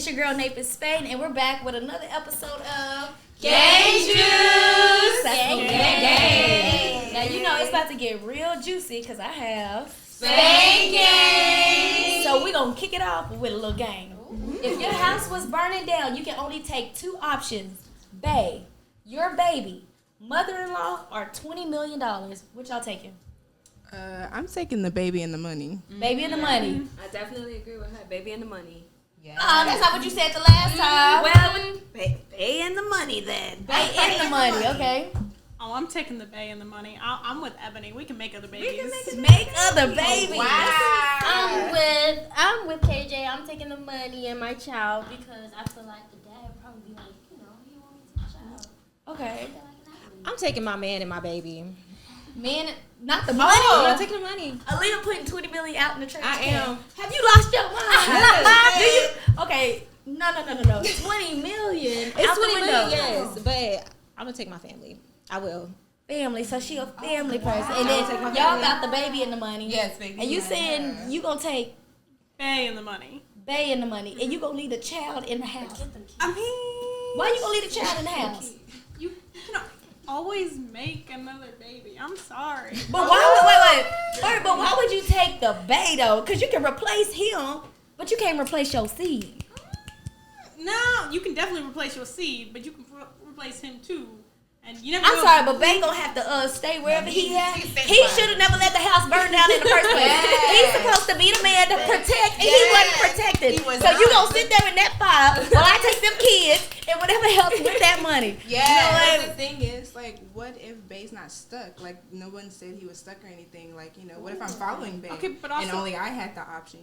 your girl Naples Spain, and we're back with another episode of Gang Juice. Gang. Now you know it's about to get real juicy because I have Spanking. So we're gonna kick it off with a little game. If your house was burning down, you can only take two options: bae, your baby, mother-in-law, or $20 million. What y'all taking? I'm taking the baby and the money. Baby and the money. I definitely agree with her. Baby and the money. Yeah. That's not what you said the last time. Well, bae and the money then. Bae and the money, okay. Oh, I'm taking the bae and the money. I'm with Ebony. We can make other babies. We can make other babies. Wow. I'm with KJ. I'm taking the money and my child because I feel like the dad would probably be like, he want me to take the child. Okay. I'm taking my man and my baby. Man, not the money. I'm taking the money. Aaliyah putting $20 million out in the trash. I am. Have you lost your mind? Do you? Okay. No. $20 million. It's out the 20 window. million, yes, but I'm gonna take my family. I will. Family, so she a family person, and I'll then take my y'all family. got the baby and the money. Yes, baby. And you saying you gonna take Bae and the money. bae and the money, and you gonna leave the child in the house. I mean, Why you gonna leave the child in the house? you can always make another baby. I'm sorry. But why? Wait. But why would you take the bae though? Because you can replace him, but you can't replace your seed. No, you can definitely replace your seed, but you can replace him too. And you never. I'm know. sorry, but bae gonna have to stay wherever he at. He should have never let the house burn down in the first place. He's supposed to be the man to protect, and he wasn't protected. He was So you not. gonna sit there in that fire while I take them kids and whatever else with that money. Yeah. But the thing is, like, what if Bae's not stuck? Like, no one said he was stuck or anything. Like, what if I'm following Bae? Okay, but also- and only I had the option.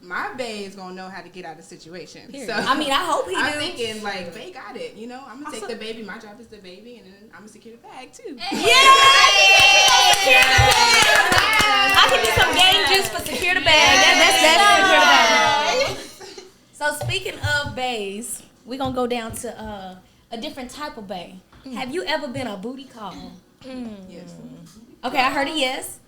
My Bae is gonna know how to get out of the situation. Period. So I mean, I hope he I'm do. thinking like Bae got it. I'm gonna take the baby. My job is the baby, and then I'm gonna secure the bag too. I can do some game juice for secure the bag. That's secure the bag. So speaking of baes, we're gonna go down to a different type of bae. Have you ever been a booty call? Yes. Okay, I heard a yes.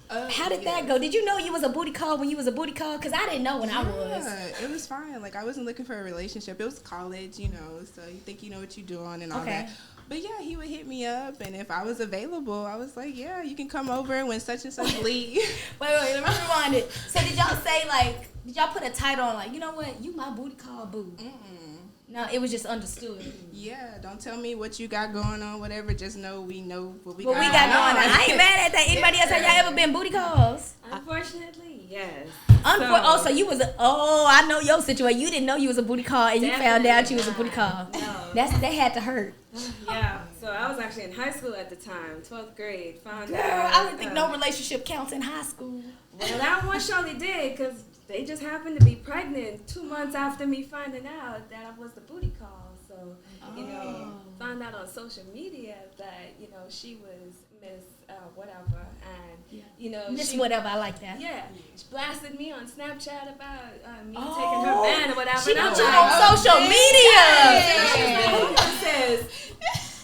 How did that yes. go? Did you know you was a booty call when you was a booty call? Because I didn't know when I was. Yeah, it was fine. Like, I wasn't looking for a relationship. It was college, so you think you know what you're doing and all that. But yeah, he would hit me up, and if I was available, I was like, yeah, you can come over when such and such leave. Wait, let me rewind it. So did y'all say, like, did y'all put a title on, like, you know what, you my booty call boo? No, it was just understood. Yeah, don't tell me what you got going on, whatever. Just know we know what we But got we got going on. on. I ain't mad at that. Anybody else, have y'all ever been booty calls? Unfortunately, yes. So you was I know your situation. You didn't know you was a booty call, and you found out you was a booty call. No. That had to hurt. Yeah. So I was actually in high school at the time, 12th grade. Found Girl, out. I don't think no relationship counts in high school. Well, that one surely did, because they just happened to be pregnant 2 months after me finding out that I was the booty call. So, found out on social media that, she was Miss whatever. And, Miss she, whatever, I like that. Yeah. She blasted me on Snapchat about me taking her man or whatever. She and I'm put you like, on social media. Who says,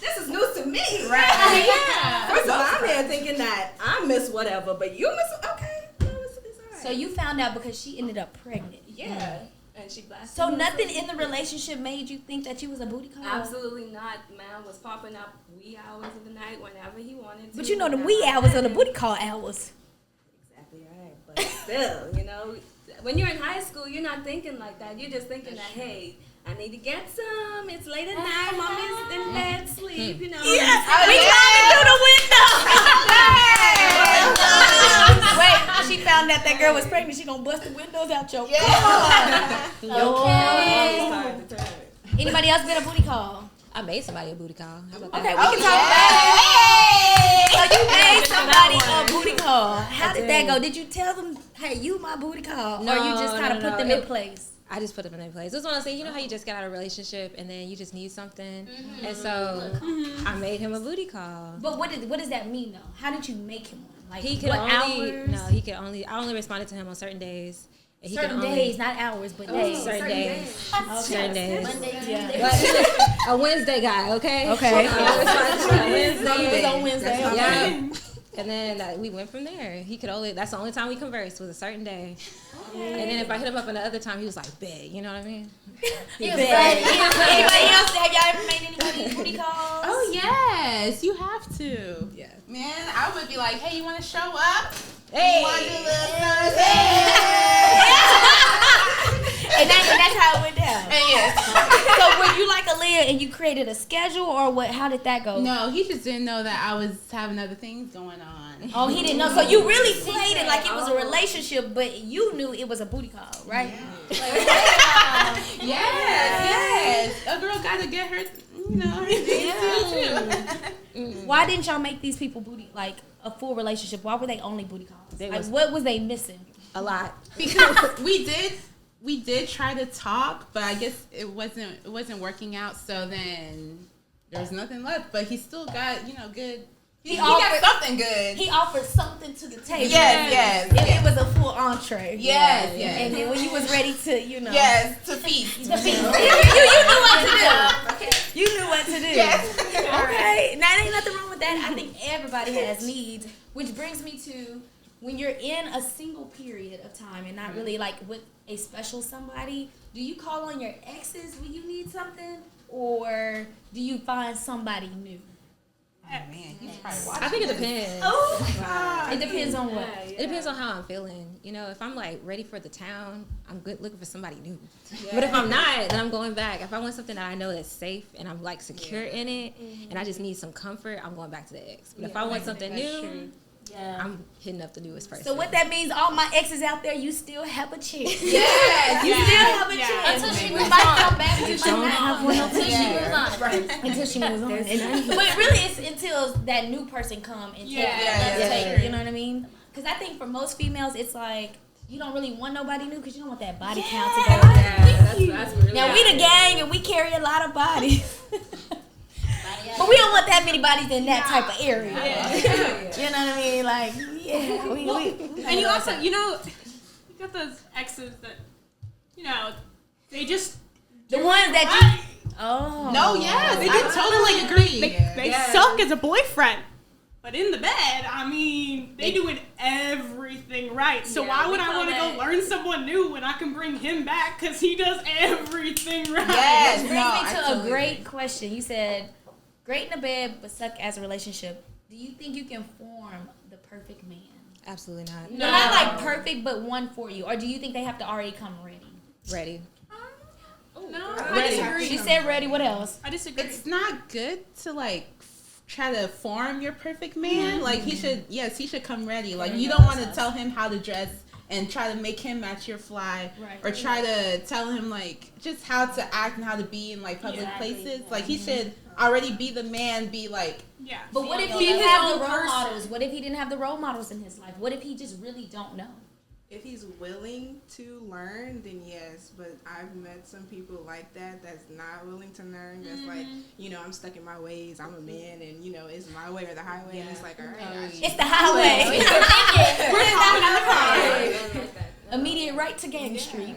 this is news to me, right? First of all, I'm here thinking that I miss whatever, but you miss, okay. No, it's all right. So you found out because she ended up pregnant. Yeah. And she blasted So me on nothing social in the relationship made you think that you was a booty call? Absolutely not. Man was popping up wee hours of the night whenever he wanted to. But you know the wee hours are the booty call hours. Exactly right. But still, when you're in high school, you're not thinking like that. You're just thinking that, hey, I need to get some. It's late at night. Mommy's in bed, sleep. We climbing through the window. Wait, she found out that girl was pregnant. She gonna bust the windows out your car. Okay. Anybody else been a booty call? I made somebody a booty call. How about Okay, that? we can talk about it. So you made somebody a booty call. How did that go? Did you tell them, hey, you my booty call? Or you just kind of put them in place? I just put them in their place. It was one of those things, how you just get out of a relationship and then you just need something. And so I made him a booty call. But what does that mean, though? How did you make him one? Like, He could what only, hours? no, he could only, I only responded to him on certain days. And he Certain could only, days, not hours, but days. certain days. Certain days. Monday, Yeah. Tuesday. But he was a Wednesday guy, okay? Okay. I responded to him on So he was Wednesday. on Wednesday. Yeah. And then we went from there. That's the only time we conversed was a certain day. Okay. And then if I hit him up another time, he was like, bet, you know what I mean? Anybody else? Have y'all ever made anybody booty calls? Oh, yes. You have to. Yeah. Man, I would be like, hey, you want to show up? Hey. You want to do a little Thursday? And that's how it went down. And yes. So were you like Aaliyah and you created a schedule or what? How did that go? No, he just didn't know that I was having other things going on. Oh, he didn't know. So you really played it like it was a relationship, but you knew it was a booty call, right? Yeah. Yes. A girl got to get her, her things too. Why didn't y'all make these people like a full relationship? Why were they only booty calls? What was they missing? A lot. Because we did try to talk, but I guess it wasn't working out. So then there was nothing left. But he still got good. He got something good. He offered something to the table. Yes. It was a full entree. Yes. And then when you was ready to, Yes, to feast. You knew what to do. Okay. You knew what to do. Yes. Okay. Now, there ain't nothing wrong with that. I think everybody has needs, which brings me to when you're in a single period of time and not really like with a special somebody, do you call on your exes when you need something, or do you find somebody new? Oh, man, he's probably watching. I think it depends. It depends on what. It depends on how I'm feeling. If I'm like ready for the town, I'm good looking for somebody new. But if I'm not, then I'm going back. If I want something that I know that's safe and I'm like secure in it, and I just need some comfort, I'm going back to the ex. But if I want something new, I'm hitting up the newest person. So what that means, all my exes out there, you still have a chance. Yes. You still have a chance. Until she We moves might on. come back. You We don't might have one until she moves on. Right. Until she moves on. But really, it's until that new person come and take Yeah. you know what I mean? Because I think for most females, it's like you don't really want nobody new because you don't want that body count to go down. That's really Now we the gang and we carry a lot of bodies. But we don't want that many bodies in that type of area. You know what I mean? Like, and you also, you got those exes that, they just the ones that you. Oh. No, yes, I totally agree. They suck as a boyfriend. But in the bed, I mean, they doing everything right. So why would I want to go learn someone new when I can bring him back because he does everything right? Yes, Which brings me to a great question. You said, great in the bed, but suck as a relationship. Do you think you can form the perfect man? Absolutely not. No. Not like perfect, but one for you. Or do you think they have to already come ready? Ready. No, Ready. I disagree. She said ready. What else? I disagree. It's not good to try to form your perfect man. Like he should come ready. Like you don't want to tell him how to dress and try to make him match your fly, or try to tell him like just how to act and how to be in like public places. Like he should already be the man. Be like. Yeah. But what if he didn't have the role models? What if he didn't have the role models in his life? What if he just really don't know? If he's willing to learn, then yes. But I've met some people like that that's not willing to learn. That's like, I'm stuck in my ways. I'm a man, and it's my way or the highway. And it's like, all right, it's the highway. We're the Immediate right to Gang Street.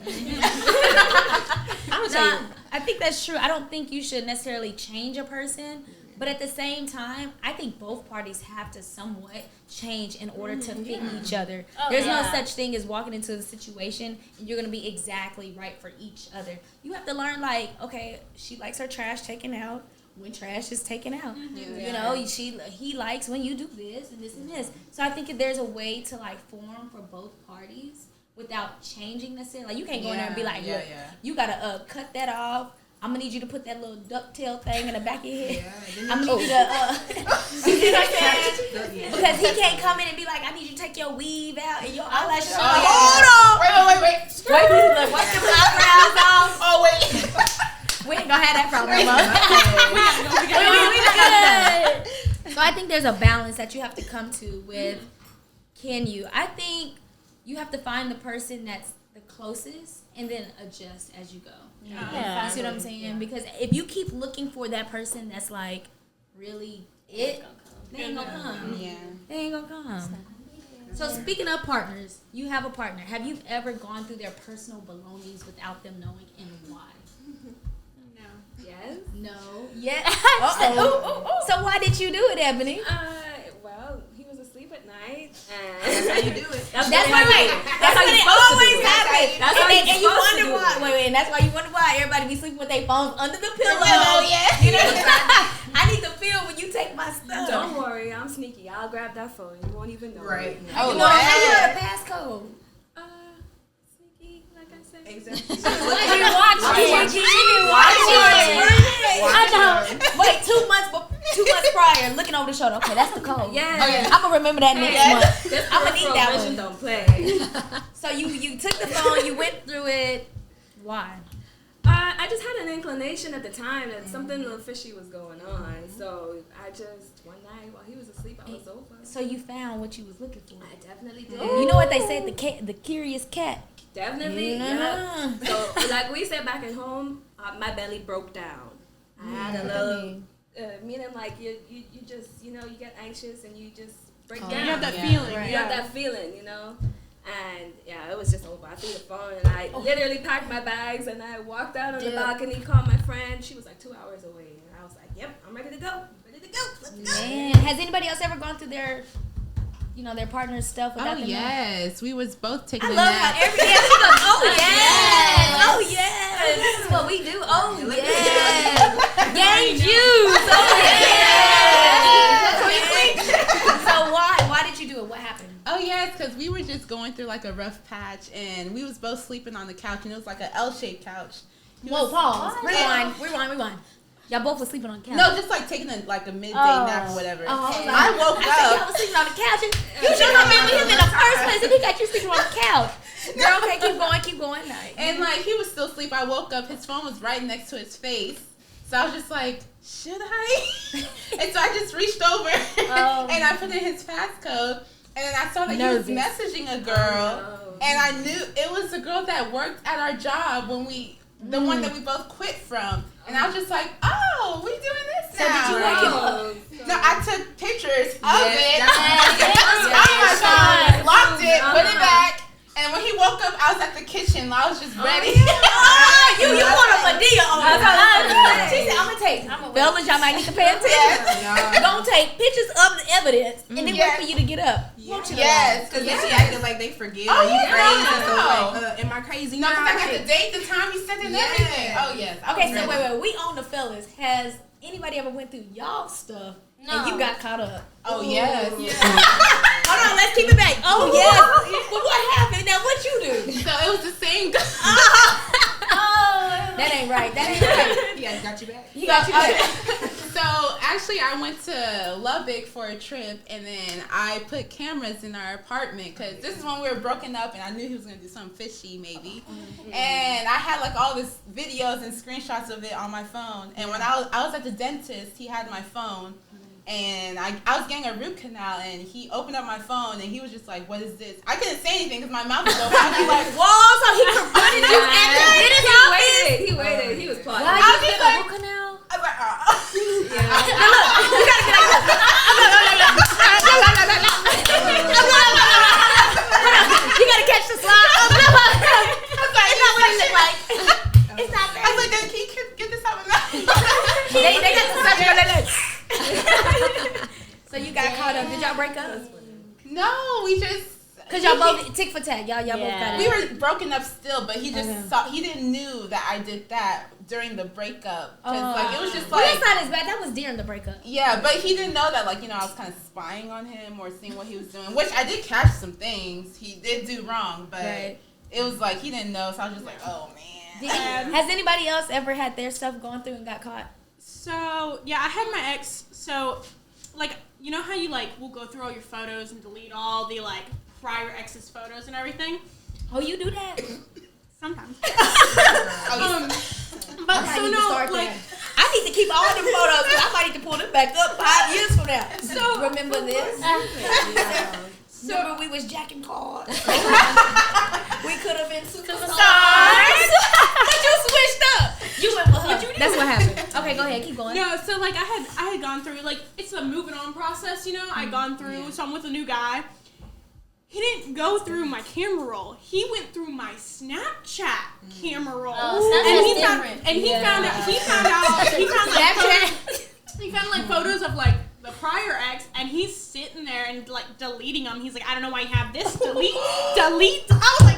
I think that's true. I don't think you should necessarily change a person. But at the same time, I think both parties have to somewhat change in order to fit each other. There's no such thing as walking into the situation and you're going to be exactly right for each other. You have to learn, like, okay, she likes her trash taken out when trash is taken out. He likes when you do this and this and this. So I think if there's a way to, like, form for both parties without changing necessarily. Like, you can't go in there and be like, look, you got to cut that off. I'm gonna need you to put that little ducktail thing in the back of your head. I'm gonna need you to, because he can't come in and be like, I need you to take your weave out and your eyelashes. Hold on. Wait. Wipe your eyebrows off. Oh wait. We ain't gonna have that problem no more. So I think there's a balance that you have to come to with. I think you have to find the person that's the closest and then adjust as you go. You see what I'm saying? Yeah. Because if you keep looking for that person that's like really they ain't gonna come. Yeah. They ain't gonna come. So speaking of partners, you have a partner. Have you ever gone through their personal belongings without them knowing and why? No. Yes. No. Yeah. So why did you do it, Ebony? Well, he was asleep That's how you do it. That's why it always happens. That's how and you supposed to wonder do why. it. Wait, and that's why you wonder why everybody be sleeping with their phones under the pillow. yeah. You know what I'm saying? I need to feel when you take my stuff. Don't worry, I'm sneaky. I'll grab that phone. You won't even know. Right. How you know the passcode? Sneaky, like I said. Exactly. She been watching. She been watching. I know. Wait, 2 months prior, looking over the shoulder. Okay, that's the code. Yeah. I'm gonna remember that next month. This I'm gonna need that vision one. don't play. So you took the phone, you went through it. Why? I just had an inclination at the time that something a little fishy was going on. So I just, one night while he was asleep, I was over. So you found what you was looking for. I definitely did. You know what they said? The curious cat. Definitely. Yeah. Yeah. So like we said back at home, my belly broke down. I had a little, meaning like you just, you get anxious and you just break down. You have that feeling. You have that feeling, And yeah, it was just over. I threw the phone and I literally packed my bags and I walked out on the balcony, called my friend. She was like 2 hours away. And I was like, yep, I'm ready to go. Let's go. Man, has anybody else ever gone through their partner's stuff without them? yes, we was both taking I a love nap. how every day we go, oh yes, oh yes, this is what we do, oh yes, gang juice, oh yes. So why did you do it? What happened? Oh yes, because we were just going through like a rough patch, and we was both sleeping on the couch, and it was like an L-shaped couch. Whoa, pause. Rewind. Y'all both were sleeping on the couch. No, just like taking a midday nap or whatever. I woke I said y'all up. was sleeping on the couch. And you should have been with him in the first place, and he got you sleeping on the couch. Girl, okay, keep going. And like he was still asleep. I woke up. His phone was right next to his face. So I was just like, should I? And so I just reached over and I put in his passcode. And then I saw that he was messaging a girl. And I knew it was a girl that worked at our job when the one that we both quit from. And I was just like, oh, we doing this now. So did you wake him up? No, I took pictures of it. Yes. Locked it, put it back. And when he woke up, I was at the kitchen. I was just ready. You want a Medea on the She said, I'm going to take, fellas, y'all might need to pay attention. You're going to take pictures of the evidence and then wait for you to get up. Yes, because then she acted like they forget. Oh, you yeah, crazy. So no. like, am I crazy? No, because now? I got the date, the time he sent it, and everything. Oh, yes. Okay, so wait. We on the fellas. Has anybody ever went through y'all stuff and you got caught up? Oh, yes. Hold on, let's keep it back. Oh, yes. But what happened? Now, what you do? So it was the same guy. That ain't right. He got you back. He got you back. So actually, I went to Lubbock for a trip, and then I put cameras in our apartment because this is when we were broken up, and I knew he was gonna do something fishy, maybe. And I had like all this videos and screenshots of it on my phone. And when I was at the dentist, he had my phone. And I was getting a root canal, and he opened up my phone, and he was just like, what is this? I couldn't say anything because my mouth was open. I was like, whoa, so he confronted you after it is office? He waited. He was plotting. Why you get a root canal? I was like, Now look, you gotta get out You gotta catch the slide. It's not what it look like. It's not that. I was like, then can you get this out of my mouth? They got the subject on their lips. So you got caught up. Did y'all break up? No, we just. Cause y'all both tick for tack. Y'all both got it. We were broken up still, but he just saw. He didn't knew that I did that during the breakup. Cause like it was just like. Well, that's not as bad. That was during the breakup. Yeah, but he didn't know that I was kind of spying on him or seeing what he was doing. Which I did catch some things he did do wrong, but it was like he didn't know. So I was just like, oh man. Has anybody else ever had their stuff gone through and got caught? So yeah, I had my ex. So like, you know how you will go through all your photos and delete all the prior exes photos and everything? Oh, you do that? Sometimes. But so no, I need to keep all the photos because I might need to pull them back up 5 years from now. So remember this? Remember we was jacking cars. We could have been superstars. But you switched up. You went with her. That's what happened. Okay, go ahead. Keep going. No, so I had gone through it's a moving on process, I'd gone through. So I'm with a new guy. He didn't go through my camera roll. He went through my Snapchat camera roll. He found photos of the prior ex, and he's sitting there and like deleting them. He's like, I don't know why you have this. Delete. I was like,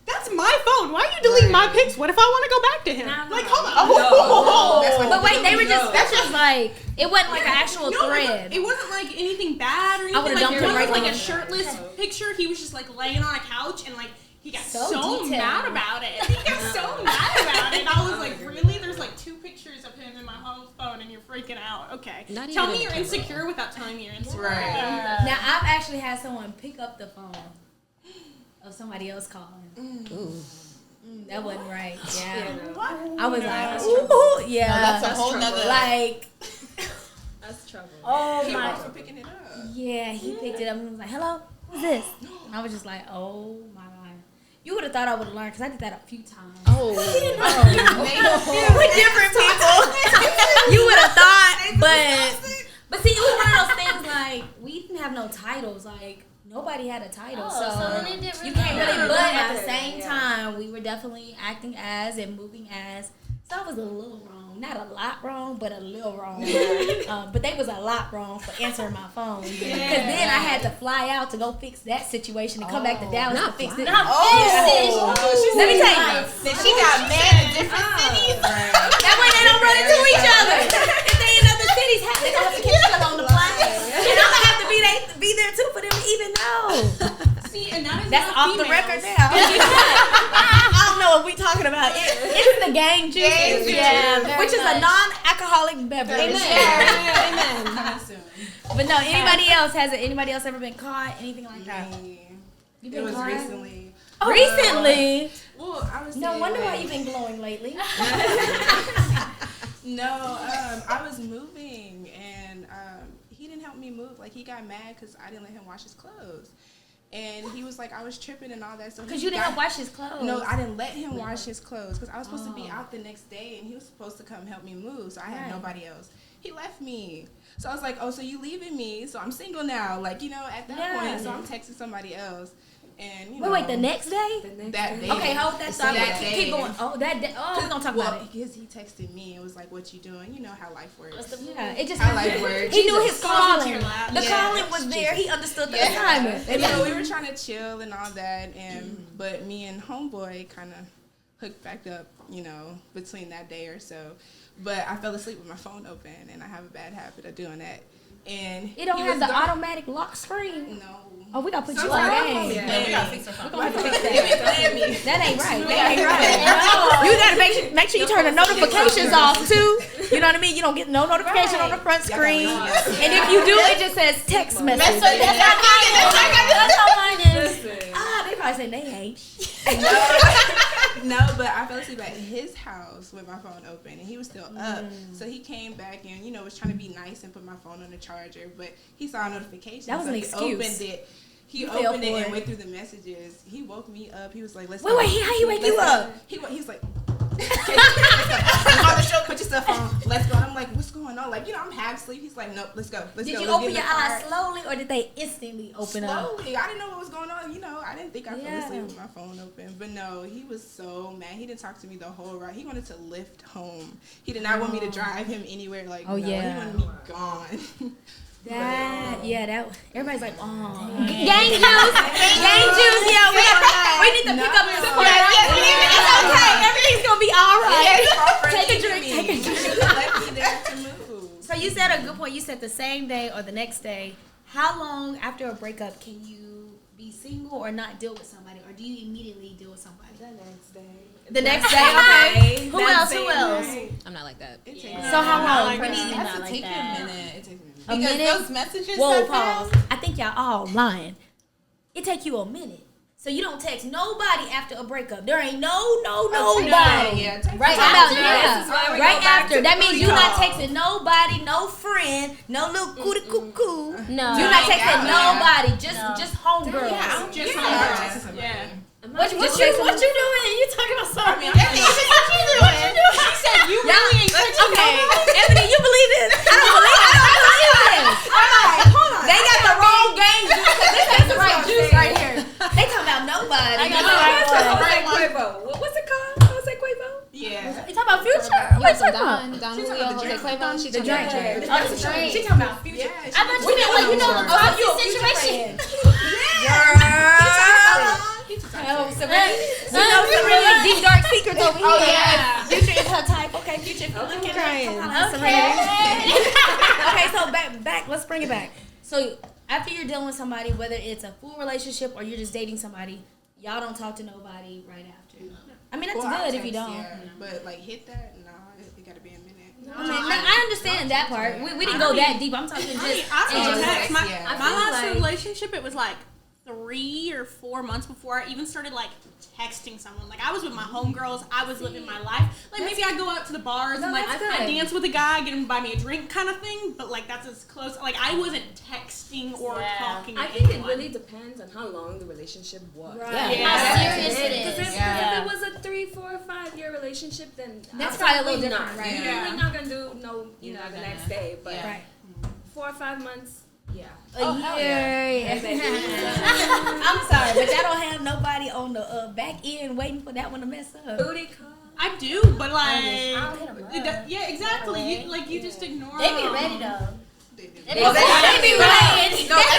that's my phone. Why are you deleting my pics? What if I want to go back to him? Like, hold on. But wait, they were just, that's just like, it wasn't like an actual thread. It wasn't like anything bad or anything. I would have dumped him right like a shirtless picture. He was just like laying on a couch and like, he got so mad about it. He got so mad about it. I was like, really? There's like 2 pictures of him in my whole phone and you're freaking out. Okay. Tell me you're insecure without telling me you're insecure. Right. Now, I've actually had someone pick up the phone of somebody else calling. That wasn't right. Yeah. I was like, ooh, yeah. No, that's a whole nother. Like, That's trouble. oh my. For picking it up. Yeah, he picked it up and was like, hello, who's this? And I was just like, oh my God. You would have thought I would have learned because I did that a few times. Oh. We're different people. You would have thought, but see, it was one of those things like, we didn't have no titles. Like, nobody had a title. So they did really you can't really, bad. but at the same time, we were definitely acting as and moving as. So I was a little wrong. Not a lot wrong, but a little wrong. But they was a lot wrong for answering my phone. Because then I had to fly out to go fix that situation and come back to Dallas to fix it. Let me tell you. Then she got mad in different cities. That way they don't run into each other. If they in other cities, they gonna have to catch each other on the plane. And I'm gonna have to be there too for them to even know. See, and that's off the record now. I don't know what we talking about. It's the gang juice. Yeah, which is a non-alcoholic beverage. Amen. But no, anybody else anybody else ever been caught? Anything like that? You been It was caught? recently. Recently? Well, I was. No wonder why you've been glowing lately. No, I was moving and he didn't help me move. Like he got mad because I didn't let him wash his clothes. And he was like, I was tripping and all that. So Because you didn't wash his clothes. No, I didn't let him wash his clothes because I was supposed to be out the next day and he was supposed to come help me move. So I had nobody else. He left me. So I was like, oh, so you leaving me? So I'm single now. Like, you know, at that point, so I'm texting somebody else. And, you know. Wait, the next day? That day. Okay, hold that thought. That day. Keep going. Oh, that day. Oh, we're going to talk about it. Because he texted me and was like, what you doing? You know how life works. Yeah, it just How life works. He knew his calling. The Yeah. calling was there. He understood the assignment. And so we were trying to chill and all that, and but me and homeboy kind of hooked back up, you know, between that day or so. But I fell asleep with my phone open, and I have a bad habit of doing that. And it don't have the automatic lock screen. No. Oh, we gotta put you on the game. Yeah, we gotta fix her phone. We're gonna have to fix that. That ain't right. That ain't right. You gotta make sure you turn the notifications off too. You know what I mean? You don't get no notification on the front screen. And if you do, it just says text message. That's all mine is. They probably say they ain't. No, but I fell asleep at his house with my phone open, and he was still up. So he came back and, you know, was trying to be nice and put my phone on the charger, but he saw a notification. That was so an excuse. Opened it. He opened it and went through the messages. He woke me up. He was like, let's go. Wait, how you wake you up? He was like, on the show, put yourself on. Let's go. And I'm like, what's going on? Like, you know, I'm half asleep. He's like, nope, let's go. Let's go. Did you open your eyes slowly, or did they instantly open up? Slowly. I didn't know what was going on. You know, I didn't think I fell asleep with my phone open. But no, he was so mad. He didn't talk to me the whole ride. He wanted to lift home. He did not want me to drive him anywhere. Like, he wanted me gone. That everybody's like, oh, gang juice, yeah, we need to pick up this one. It's okay, everything's gonna be all right. Take a drink. So you said a good point. You said the same day or the next day. How long after a breakup can you be single or not deal with somebody, or do you immediately deal with somebody? The next day, okay. Who else? I'm not like that. So how long? It has to take a minute. A because minute? those messages. Whoa, pause. I think y'all all lying. It take you a minute. So you don't text nobody after a breakup. There ain't nobody. Right after. That means you not texting nobody, no friend, no little cootie cuckoo. No. You're not texting nobody. Just homegirls. Just homegirls. Yeah. What you doing? You talking about something? What you doing? She said you really ain't texting nobody. Ebony, you believe this? I don't believe this. Hold on. They got the wrong game juice. This ain't the right juice right here. They talking about nobody. What's it called? Jose Quavo? Yeah. You talking about Future? What's it called? Don Julio, Jose Quavo. She's The drink. drink. She talking about Future. I thought you meant like, you know, the toxic situation. Oh, some really deep dark secrets over here. Oh, yeah. Future is her type. Okay, Future, if you're looking at Okay, so back. Let's bring it back. So after you're dealing with somebody, whether it's a full relationship or you're just dating somebody, y'all don't talk to nobody right after. I mean, that's good if you don't. Yeah, but like hit that, no, it gotta be a minute. I understand that part. We didn't go that deep. I'm talking just. My last relationship, it was like 3 or 4 months before I even started like texting someone. Like I was with my homegirls, I was living my life. Like maybe I go out to the bars and like I dance with a guy, get him to buy me a drink kind of thing. But like that's as close. Like I wasn't texting or talking. I think it really depends on how long the relationship was. Right. How serious it is. Because if it was a 3, 4, 5 year relationship, then that's probably a little different, right? You're really not gonna do the next day, but 4 or 5 months. Yeah. I'm sorry, but y'all don't have nobody on the back end waiting for that one to mess up. BootE Call. I do, but like, yeah, exactly. You just ignore. They be ready though. They be ready. They're supposed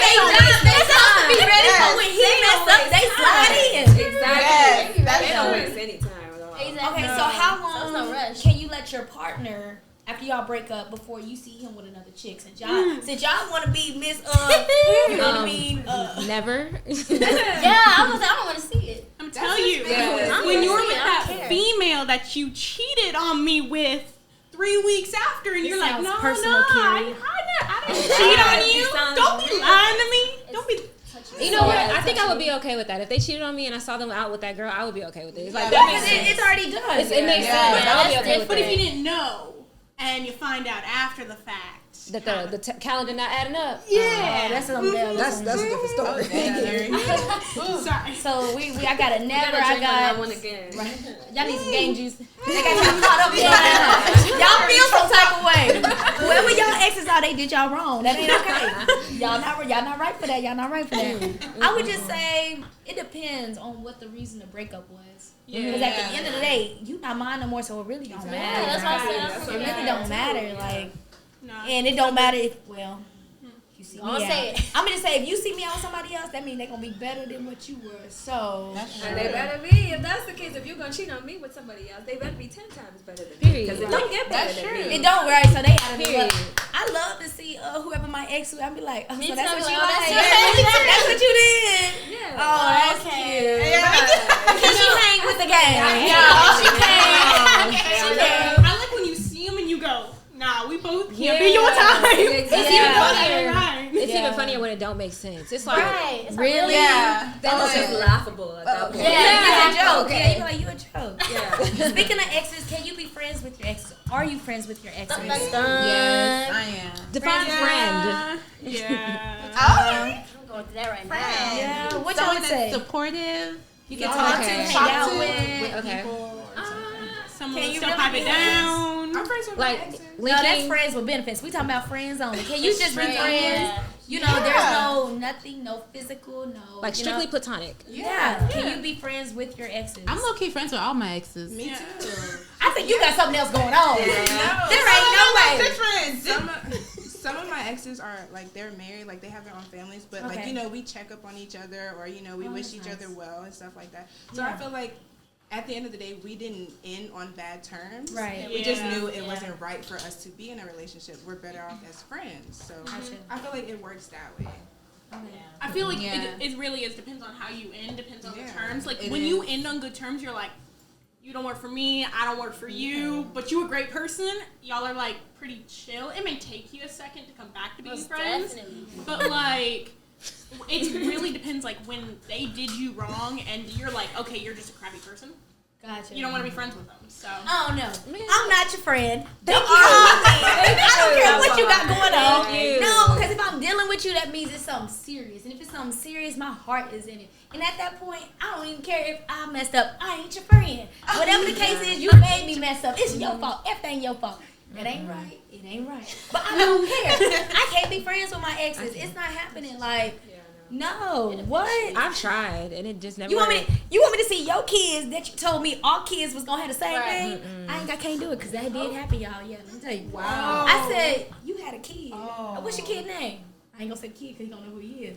to be ready for when he mess up. They slide in. Exactly. They don't waste any time at all. Exactly. Okay, so how long no rush. can you let your partner, after y'all break up, before you see him with another chick? Since y'all want to be Miss you know what I mean? Never. Yeah, I don't want to see it. I'm telling you, when you're with that female that you cheated on me with 3 weeks after, and you're like, no, I didn't cheat on you. Don't be lying to me. Don't be. You know what? I think I would be okay with that. If they cheated on me and I saw them out with that girl, I would be okay with it. It's like it's already done. It makes sense. I would be okay with But it. if you didn't know and you find out after the fact that the calendar not adding up, that's something else. That's a different story. Sorry. So I got a never. I got one again. Right. Y'all need some game juice. They got y'all caught up in y'all feel some type of way. Whoever y'all exes are, they did y'all wrong. That ain't okay. Y'all not right for that. Y'all not right for that. I would just say it depends on what the reason the breakup was. Because at the end of the day, you not mine no more, so it really don't matter. Yeah, that's what I said. It really don't matter. Like, and it don't matter if you see me say out. I'm gonna say if you see me out with somebody else, that means they're gonna be better than what you were. So and they better be. If that's the case, if you're gonna cheat on me with somebody else, they better be 10 times better than me. Because it don't get better than me. It don't, right? So they gotta be. I love to see whoever my ex who I'd be like, so that's what you like. That's what you did. Yeah. Oh, that's cute. Because she hang with the gang. Yeah, she came. I like when you see them and you go, nah, we both can't be your time. It's even funnier. Right. It's even funnier when it don't make sense. It's like, It's really? Yeah. That's just laughable at that point. It's a joke. Yeah, you be like, you a joke. Yeah. Speaking of exes, can you be friends with your exes? Are you friends with your exes? Yes, I am. Define friend. Yeah. I'm going through that right now. Yeah. What y'all Someone would say? that's supportive. You can talk to, hang out with. Okay. Someone Can you still really pipe be it down. I'm friends with Like, my exes. No, that's linking. friends with benefits. We talking about friends only. Can you just be friends? Yeah. You know, there's no nothing, no physical, no. Like strictly platonic. Yeah. Can you be friends with your exes? I'm low-key friends with all my exes. Me too. I think you got something else going on. There ain't no way. Some of my exes are like they're married, like they have their own families, but like we check up on each other, or we wish each other well and stuff like that. So I feel like at the end of the day, we didn't end on bad terms. Right. We just knew it wasn't right for us to be in a relationship. We're better off as friends. So I feel like it works that way. I feel like it really is. Depends on how you end. Depends on the terms. Like when you end on good terms, you're like, you don't work for me, I don't work for you, but you're a great person. Y'all are like pretty chill. It may take you a second to come back to being friends, but like it really depends. Like when they did you wrong, and you're like, okay, you're just a crappy person. Gotcha. You don't want to be friends with them. So Oh no, I'm not your friend. I don't care what you got going on. No, because if I'm dealing with you, that means it's something serious. And if it's something serious, my heart is in it. And at that point, I don't even care if I messed up. I ain't your friend. Whatever the case is, you made me mess up. It's your fault. Everything your fault. It ain't right. It ain't right. But I don't care. I can't be friends with my exes. It's not happening. Like, no. What? I've tried and it just never. You want me to see your kids that you told me all kids was gonna have the same thing? I can't do it because that did happen, y'all. Yeah, let me tell you. Wow. I said you had a kid. What's your kid name? I ain't gonna say the kid because he don't know who he is.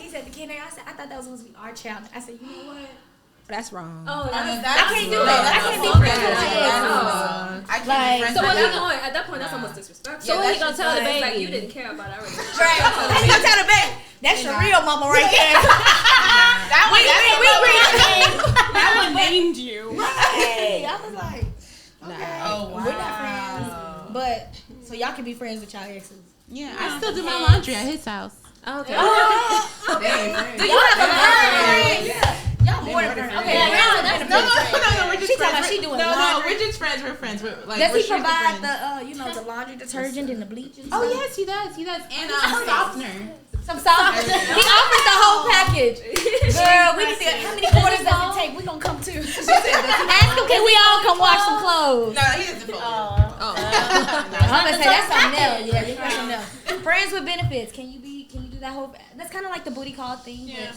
He said the kid name. I said, I thought that was supposed to be our child. I said, you know what? That's wrong. Oh, I can't do that. I can't be friends with my I can't be friends so with what he them. going? At that point, that's almost disrespectful. So what he gonna tell the baby? Like you didn't care about our relationship. Right. He gonna tell the baby. That's your real mama right there. That one named you. Right. I was like, okay. Oh, wow. We're not friends. But, so y'all can be friends with y'all exes. Yeah, I still do my laundry at his house. Okay. Do you have a friend? Y'all more than friends. Okay, No, we're just She talking friends. about she doing No, laundry. we're just friends. We're friends. We're, like, Does we're he strictly provide friends. the laundry detergent and the bleach and Oh stuff? yes, he does. He does, and softener. Some salt. He offers the whole package. Girl, we need to, how many quarters does it take? We gonna come too. Ask him, can we all come wash some clothes? No, he doesn't fold. I'm gonna say that's something else. Yeah, that's something else. Friends with benefits. Can you do that whole? That's kind of like the booty call thing. Yeah.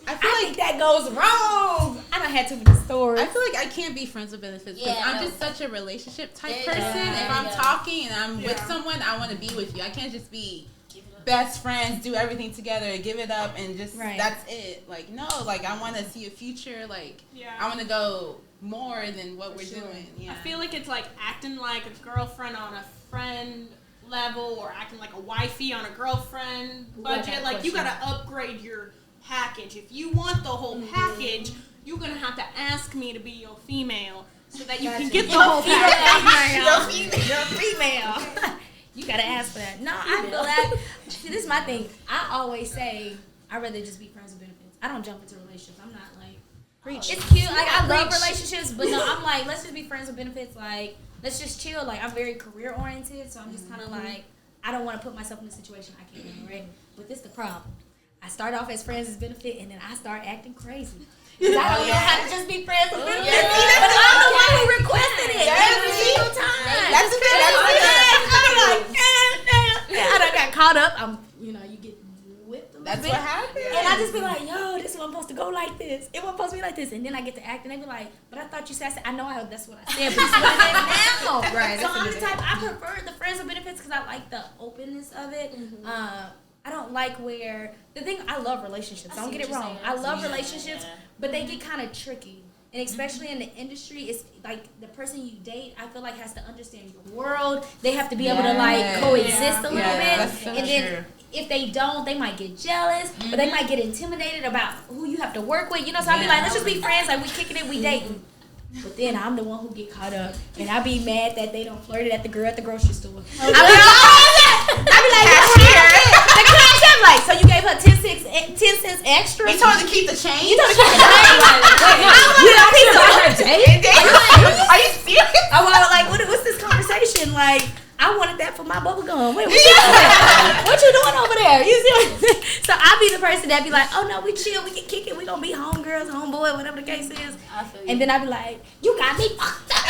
I think that goes wrong. I done had too many stories. I feel like I can't be friends with benefits because Yeah, I'm no. just such a relationship type Yeah, person. yeah, If I'm yeah. talking and I'm with someone, I want to be with you. I can't just be best friends, do everything together, give it up, and just that's it. Like no, like I want to see a future. Like I want to go more than what we're doing. Yeah. I feel like it's like acting like a girlfriend on a friend level, or acting like a wifey on a girlfriend budget. Like you gotta upgrade your package. If you want the whole package, you're gonna have to ask me to be your female so that you can get the whole package. You're female. You gotta ask for that. No, I feel that. See, this is my thing. I always say I'd rather just be friends with benefits. I don't jump into relationships. I'm not like preach. It's cute. Like I love relationships, but no, I'm like, let's just be friends with benefits. Like let's just chill. Like I'm very career oriented, so I'm just kind of like I don't want to put myself in a situation I can't handle. Right? But this the problem. I start off as friends as benefit, and then I start acting crazy. Cause I don't know how to just be friends with benefits. But I'm the one who requested it every single time. That's good. I'm like, I done got caught up. You get whipped a little That's bit. what happened. And I just be like, yo, this wasn't supposed to go like this. It wasn't supposed to be like this. And then I get to act, and they be like, but I thought you said, I know that's what I said, but it's what it is now. Right, So that's I'm a the good type, I prefer the friends with benefits because I like the openness of it. I don't like where, I love relationships. Don't get it wrong. I love relationships, but they get kind of tricky. And especially in the industry, it's like the person you date, I feel like has to understand your world. They have to be able to like coexist a little bit. That's so and then true. if they don't, they might get jealous, but they might get intimidated about who you have to work with. So I'll be like, let's just be friends. Like we kicking it, we dating. But then I'm the one who get caught up, and I be mad that they don't flirt at the girl at the grocery store. I be like, cashier. The cashier, like, so you gave her 10 cents extra? You told her to keep the change. You told her to keep the change? Are you serious? I was like, what's this conversation? Like, I wanted that for my bubble gum. Wait, what you doing? What you doing over there? You see what I'm saying? So I be the person that be like, oh no, we chill, we can kick it, we gonna be homegirls, homeboy, whatever the case is. And then I be like, you got me fucked up.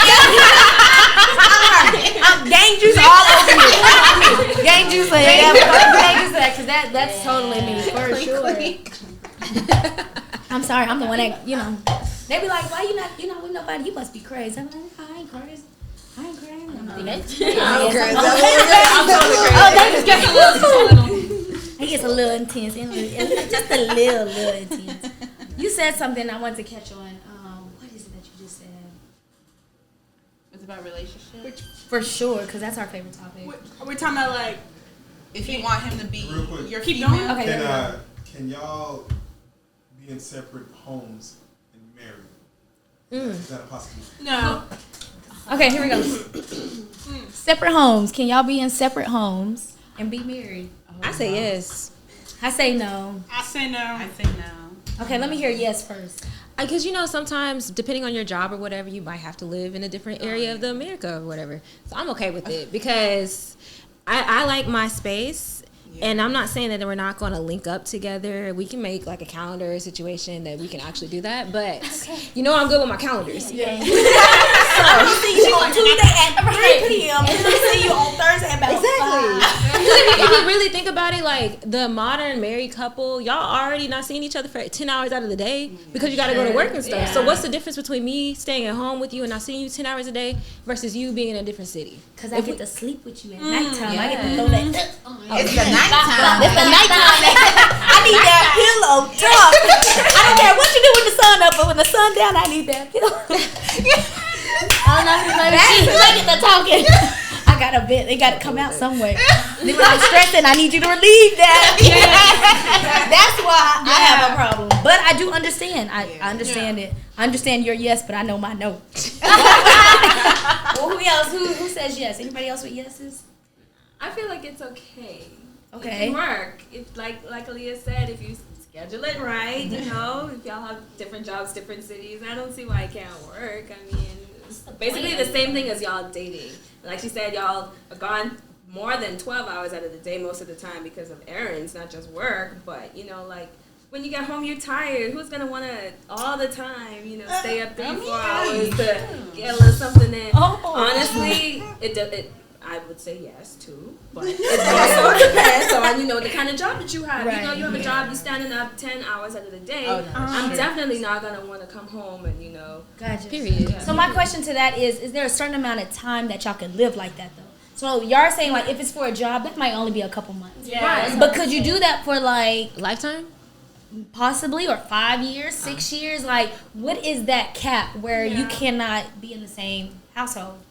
I'm gang juice all over you. Gang juice, because that's totally me for sure. I'm sorry, I'm the one that they be like, why you not with nobody? You must be crazy. I'm like, I ain't crazy. I ain't crazy. He gets a little intense. Just a little intense. You said something I wanted to catch on. What is it that you just said? It's about relationships. For sure, because that's our favorite topic. We're talking about like if you want him to be your Keep female. going. Okay. Can y'all be in separate homes and married? Is that a possibility? no. Okay, here we go. Separate homes. Can y'all be in separate homes and be married? I say yes. I say no. I say no. I say no. Okay, let me hear yes first. Because sometimes depending on your job or whatever, you might have to live in a different area of the America or whatever. So I'm okay with it because I like my space. And I'm not saying that we're not going to link up together. We can make like a calendar situation that we can actually do that. But I'm good with my calendars. Yeah. I see you on Tuesday at 3 p.m. and I see you on Thursday about 5. If you really think about it, like the modern married couple, y'all already not seeing each other for 10 hours out of the day because you got to go to work and stuff. Yeah. So what's the difference between me staying at home with you and not seeing you 10 hours a day versus you being in a different city? Because I get to sleep with you at nighttime. I get to throw that. It's the nighttime. It's the nighttime. I need that pillow talk. I don't care what you do when the sun up, but when the sun down, I need that pillow. I don't know if That's the talking. I got a bit. They got to come out somewhere. Then when I'm stressing, I need you to relieve that. That's why I have a problem. But I do understand. I understand it. I understand your yes, but I know my no. Well, who else? Who says yes? Anybody else with yeses? I feel like it's okay. Okay. It can work. If like Aaliyah said, if you schedule it right, you know, if y'all have different jobs, different cities, I don't see why it can't work. I mean, it's basically the same thing as y'all dating. Like she said, y'all are gone more than 12 hours out of the day most of the time because of errands, not just work. But, you know, like, when you get home, you're tired. Who's going to want to, all the time, you know, stay up 3-4 hours to get a little something in? Honestly, I would say yes, too. But it also depends on, you know, the kind of job that you have. Right. You know, you have a job, you're standing up 10 hours out of the day. I'm definitely not going to want to come home and, you know. Gotcha. Period. Yeah. So my question to that is there a certain amount of time that y'all can live like that, though? So y'all are saying, like, if it's for a job, that might only be a couple months. Yeah. Right. But could you do that for, like... Lifetime? Possibly, or 5 years, 6 years? Like, what is that cap where you cannot be in the same household?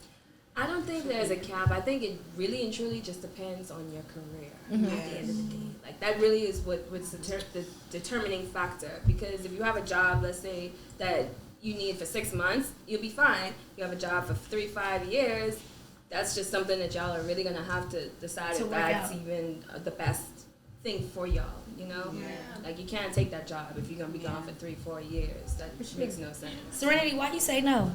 I don't think there's a cap. I think it really and truly just depends on your career at the end of the day. Like, that really is what's the determining factor. Because if you have a job, let's say, that you need for 6 months, you'll be fine. If you have a job for 3-5 years, that's just something that y'all are really going to have to decide if that's even the best thing for y'all, you know? Yeah. Like, you can't take that job if you're going to be gone for 3-4 years. That makes no sense. Serenity, why do you say no?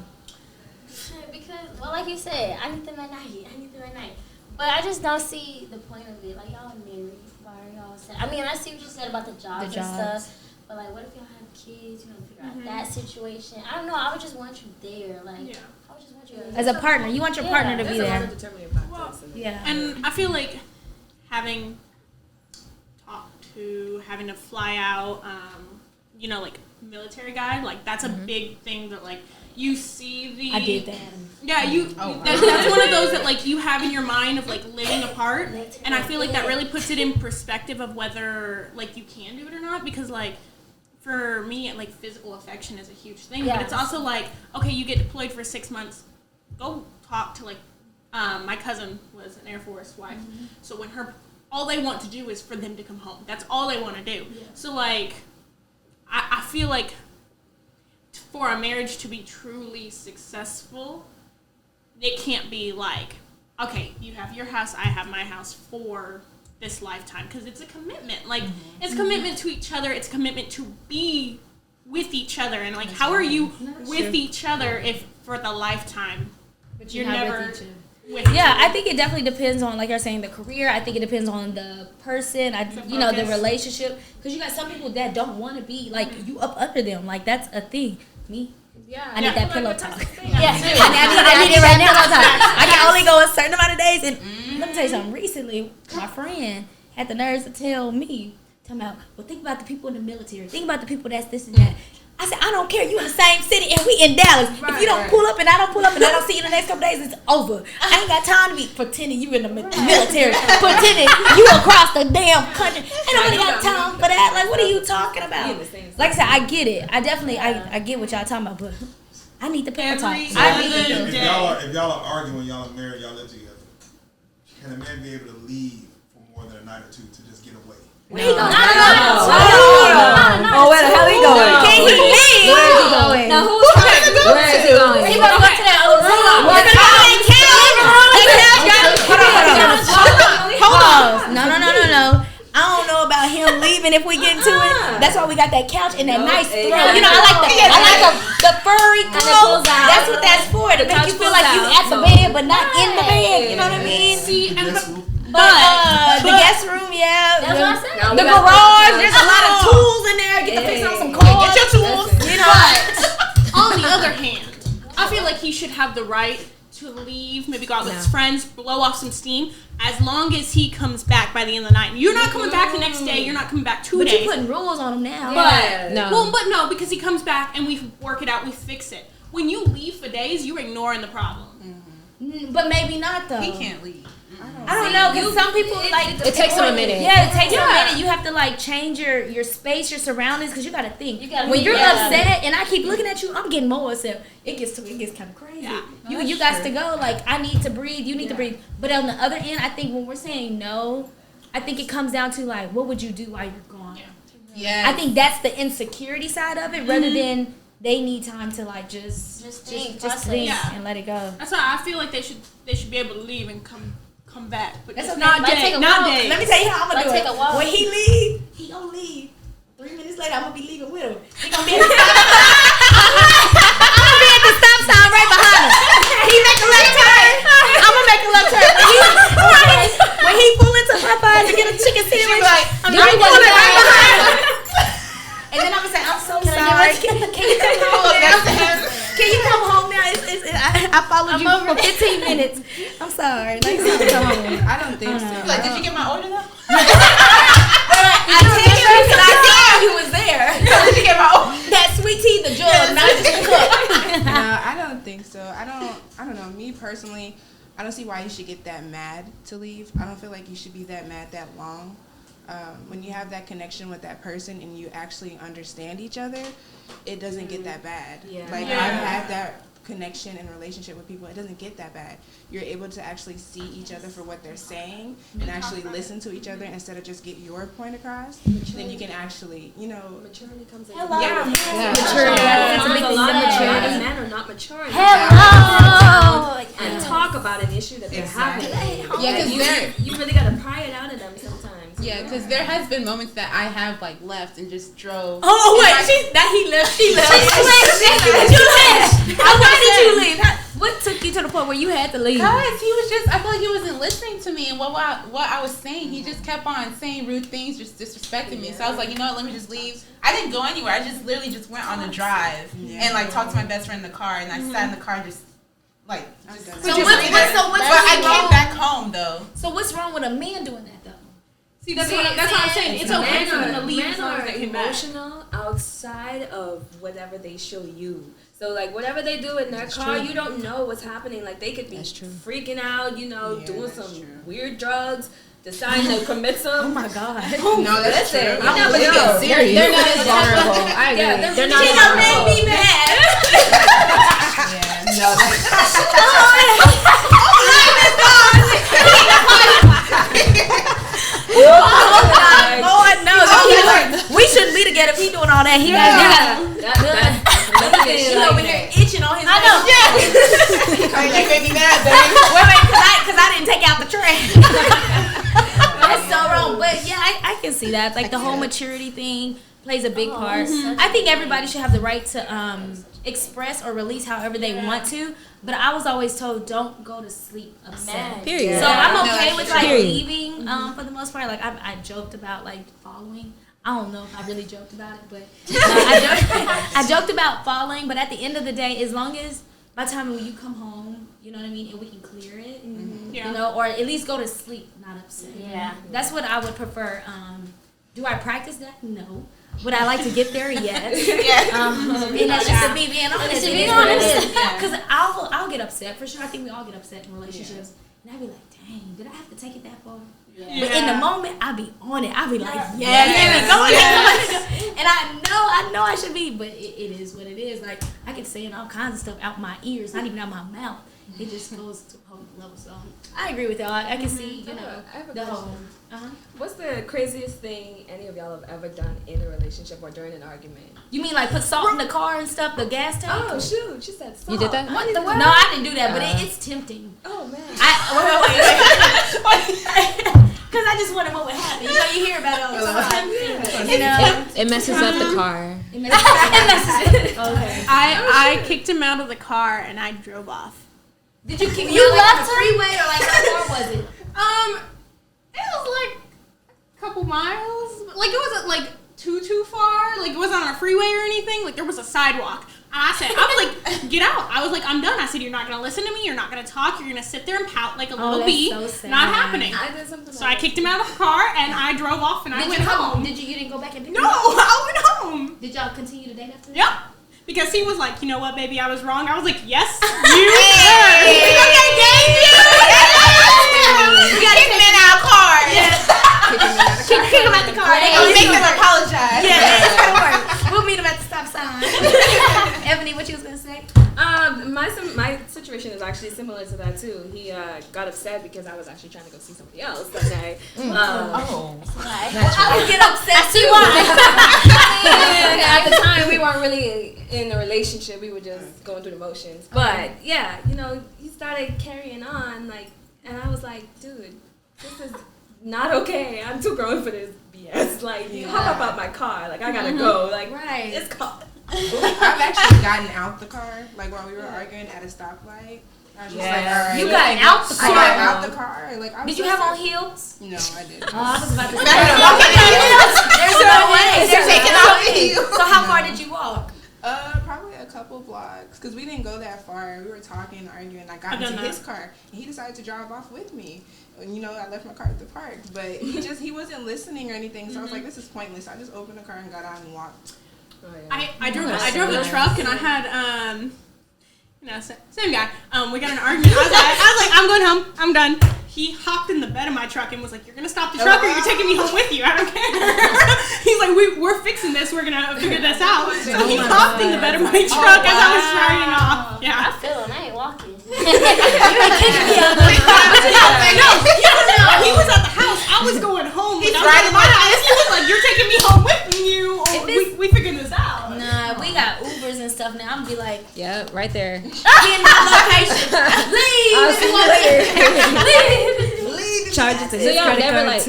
Because, well, like you said, I need them at night. But I just don't see the point of it. Like, y'all are married. Why are y'all sad? I mean, I see what you said about the jobs and stuff. But, like, what if y'all have kids? You know, figure out that situation. I don't know. I would just want you there. Like, I would just want you as a partner. You want your partner to be there. There's a lot of determining factors. And I feel like having to fly out, you know, like military guy, like that's a big thing that like you see the. I did that. Yeah, that's one of those that like you have in your mind of like living apart, and I feel like that really puts it in perspective of whether like you can do it or not, because like for me, like physical affection is a huge thing, but it's also like, okay, you get deployed for 6 months, go talk to like my cousin was an Air Force wife, so when all they want to do is for them to come home. That's all they want to do. Yeah. So, like, I feel like for a marriage to be truly successful, it can't be like, okay, you have your house, I have my house for this lifetime. Because it's a commitment. Like, it's a commitment to each other. It's a commitment to be with each other. And, like, how are you with each other if for the lifetime? But you're never... I think it definitely depends on, like you're saying, the career. I think it depends on the person, the relationship. Because you got some people that don't want to be, like, you up under them. Like, that's a thing. Me? Yeah. I need that pillow talk. I need it right now. I can only go a certain amount of days. And let me tell you something. Recently, my friend had the nerves to tell me, well, think about the people in the military. Think about the people that's this and that. I said, I don't care. You in the same city and we in Dallas. If you don't pull up and I don't pull up and I don't see you in the next couple days, it's over. I ain't got time to be pretending you in the military, pretending you across the damn country. Ain't nobody got time for that. Like, what are you talking about? Like I said, I get it. I definitely, I get what y'all talking about, but I need the pillow talk. If y'all are arguing, y'all are married, y'all live together, can a man be able to leave for more than a night or two to just get away? Where he going? Oh, where the hell he going? Can he leave? Where is he going? Now who's going? Where is he going? He about to go to that other room. Hold on. No. I don't know about him leaving if we get into it. That's why we got that couch and that nice throw. You know, I like the furry throw. That's what that's for. To make you feel like you at the bed but not in the bed. You know what I mean? But the guest room, That's what I said. The garage, there's a lot of tools in there. Get to fix on some cars. Get your tools. You know. But on the other hand, I feel like he should have the right to leave, maybe go out with his friends, blow off some steam, as long as he comes back by the end of the night. You're not coming back the next day. You're not coming back 2 days. But you're putting rules on him now. But no, because he comes back and we work it out, we fix it. When you leave for days, you're ignoring the problem. But maybe not though. He can't leave. I don't know, because some people it takes them a minute. Yeah, it takes them a minute. You have to like change your space, your surroundings, because you got to think. When you're upset and I keep looking at you, I'm getting more upset. It gets kind of crazy. Yeah. You got to go. Like, I need to breathe. You need to breathe. But on the other end, I think when we're saying no, I think it comes down to like, what would you do while you're gone? Yeah. I think that's the insecurity side of it, rather than they need time to like just think and let it go. That's why I feel like they should be able to leave and come back, but that's not days. Let me tell you how I'm gonna do it. When he leave, he gonna leave. 3 minutes later, I'm gonna be leaving with him. He gonna be at the stop sign right behind him. He make a left turn. I'm gonna make a left turn. When he pull into Popeyes to get a chicken sandwich, I'm right behind him. And then I'm gonna say, I'm so sorry. Can you come home now? Can you come home now? I followed you for 15 minutes. I'm sorry. Like, come on. I don't think so. Like, did you get my order though? I did because I saw you was there. Did you get my order? That sweet tea, the jug, not just the cup. No, I don't think so. I don't know. Me personally, I don't see why you should get that mad to leave. I don't feel like you should be that mad that long. When you have that connection with that person and you actually understand each other, it doesn't get that bad. I've had that connection and relationship with people. It doesn't get that bad. You're able to actually see each other for what they're saying and actually listen to each other instead of just get your point across. Then you can actually, maturity comes in. Maturity. A lot of maturity. Men are not maturing. And talk about an issue that they're having. Yeah, because you really gotta pry it out of them sometimes. Yeah, because there has been moments that I have like left and just drove. Oh wait, he left. She left. Why did you leave? What took you to the point where you had to leave? Because he was I feel like he wasn't listening to me and what I was saying. He just kept on saying rude things, just disrespecting me. So I was like, you know what, let me just leave. I didn't go anywhere. I just literally just went on a drive and like talked to my best friend in the car, and I sat in the car and just like. So what's I came back home though. So what's wrong with a man doing that though? See, that's what I'm saying. It's okay for them to leave as long as they come back. Emotional outside of whatever they show you. So, like, whatever they do in their car, you don't know what's happening. Like, they could be freaking out, doing some weird drugs, deciding to commit some. Oh, my God. No, that's true. You never know. They're not as vulnerable. I agree. They're not as vulnerable. Made me mad. No, Lord knows. We shouldn't be together if he doing all that. He over here itching on his. I know. You made me mad, baby. Wait, because I didn't take out the trash. That's so wrong. But yeah, I can see that. Like the whole maturity thing plays a big part. I think everybody should have the right to express or release however they want to. But I was always told, don't go to sleep upset. Period. So I'm okay with like leaving for the most part. Like I joked about like following. I don't know if I really joked about it, but I joked about following. But at the end of the day, as long as by the time when you come home, you know what I mean, and we can clear it, or at least go to sleep not upset. Yeah, that's what I would prefer. Do I practice that? No. Would I like to get there? Yes. And that's just to be being honest. Because I'll get upset for sure. I think we all get upset in relationships, and I'd be like, dang, did I have to take it that far? Yeah. But in the moment, I be on it. I be like, go. And I know I should be, but it is what it is. Like I can say all kinds of stuff out my ears, not even out my mouth. It just goes to a whole level. So I agree with y'all. I can see, I have a the question. whole. What's the craziest thing any of y'all have ever done in a relationship or during an argument? You mean like put salt in the car and stuff, the gas tank? Oh shoot, she said salt. You did that? What the world? No, I didn't do that, but it's tempting. Oh man. Because I just wonder what would happen. You hear about it all the time. It messes up the car. Okay. I kicked him out of the car and I drove off. Did you kick him out like on the freeway or like how far was it? It was like a couple miles. Like it wasn't like too far. Like it wasn't on a freeway or anything. Like there was a sidewalk. I was like, get out. I was like, I'm done. I said, you're not going to listen to me. You're not going to talk. You're going to sit there and pout like a little bee. So not happening. I did something so I kicked him out of the car and I drove off and I went home. You didn't go back and pick him up? No, I went home. Did y'all continue to date after that? Yep. Because he was like, you know what, baby, I was wrong. I was like, yes, you were. Okay, gang, you got to kick him out of the car. Kick him out the car. Make him apologize. Yeah, we'll meet him at the stop sign. Ebony, what you was gonna say? My situation is actually similar to that too. He got upset because I was actually trying to go see somebody else that day. I would get upset. I see why. At the time, we weren't really in a relationship. We were just going through the motions. But yeah, he started carrying on and I was like, dude, this is not okay. I'm too grown for this BS. Like, hop out my car. Like, I gotta go. Like, right. It's called. I've actually gotten out the car, like while we were arguing at a stoplight. I was just like, all right. You got out the car? I got out the car. Like, did you have on heels? No, I didn't. Oh, I was about to say. There's no way. They're taking off heels. So how far did you walk? Probably a couple blocks, because we didn't go that far. We were talking, arguing. I got into his car, and he decided to drive off with me. And, I left my car at the park, but he wasn't listening or anything. So I was like, this is pointless. I just opened the car and got out and walked. Oh, yeah. I drove the truck and I had same guy. We got an argument. I was like, I'm going home. I'm done. He hopped in the bed of my truck and was like, you're gonna stop the truck or you're taking me home with you. I don't care. He's like, we're fixing this. We're gonna figure this out. So he hopped in the bed of my truck as I was driving off. Yeah. I feel it. I ain't walking. No, he was at the house. I was going home. He's riding my house. He was like, you're taking me home with you. We figured this out. Nah, we got Ubers and stuff now. I'm gonna be like, yeah, right there. Be in my location. Leave. I'll see you later. Leave. Charge it to so y'all never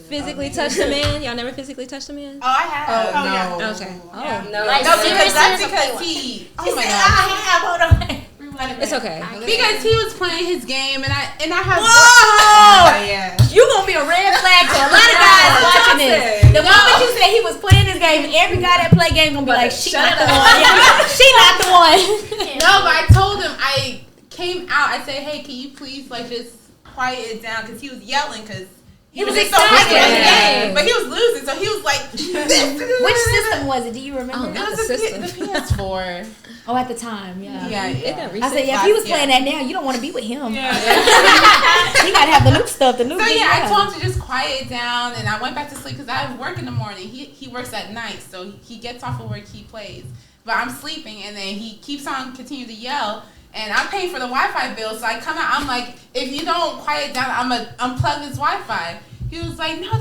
physically touched a man? Y'all never physically touched a man? Oh, I have. Oh, no. Yeah. Okay. Oh no. Like, No, because that's because he. Oh my god. Hold on. It's okay. Because he was playing his game and I have. Whoa! Yeah. You gonna be a red flag to a lot of guys watching this. The moment you say he was playing his game, every guy that play game gonna be like, she not the one. She not the one. No, but I told him, I came out. I said, hey, can you please just quiet it down? Because he was yelling because he was excited excited. about the game, but he was losing, so he was like, Which system was it? Do you remember? Oh, not it the was system. the PS4. Oh, at the time, yeah. Yeah. I said, yeah, if he was playing that now, you don't want to be with him. Yeah. He gotta have the new stuff, the new. So yeah, I told him to just quiet it down, and I went back to sleep because I have work in the morning. He works at night, so he gets off of work, he plays, but I'm sleeping, and then he keeps on continuing to yell. And I'm paying for the Wi-Fi bill, so I come out. I'm like, if you don't quiet down, I'm gonna unplug this Wi-Fi. He was like, no,